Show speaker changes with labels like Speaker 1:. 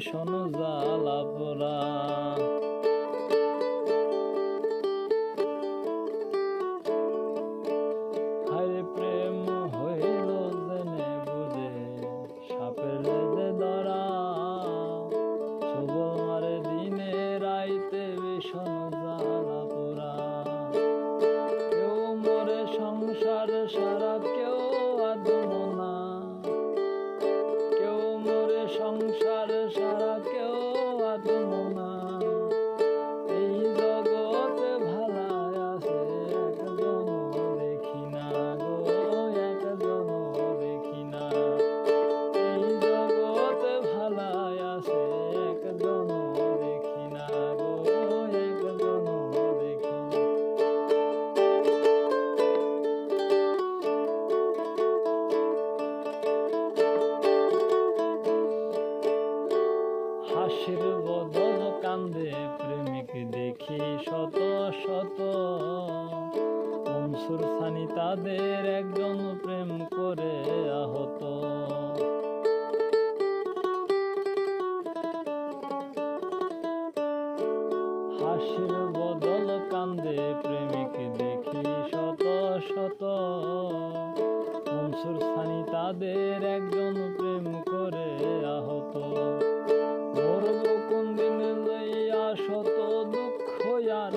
Speaker 1: ভীষণ জ্বালা পোড়া। হায় প্রেম হইল জেনে বুঝে সাপের লেজে ধরা, সবল মারে দিনে রাইতে ভীষণ জ্বালা পোড়া। কেউ মরে সংসার সারা কেউ আদমো না, কেউ মরে সংসার সারা কেউ আদমো না। এই জগতে ভালায় আছে একজন দেখি না গো, একজন দেখি না। এই জগতে ভালায় আছে একজন দেখি না গো, একজন দেখি না। হাসির বদন কান্দে প্রেমিক দেখি শত শত, মনসুর সানি তাদের একজন প্রেম করে আহত। হাসির বদল কান্দে প্রেমিক দেখি শত শত, মনসুর সানি তাদের একজন প্রেম করে আহত। মরব কোন দিন লইয়া শত দুঃখ আর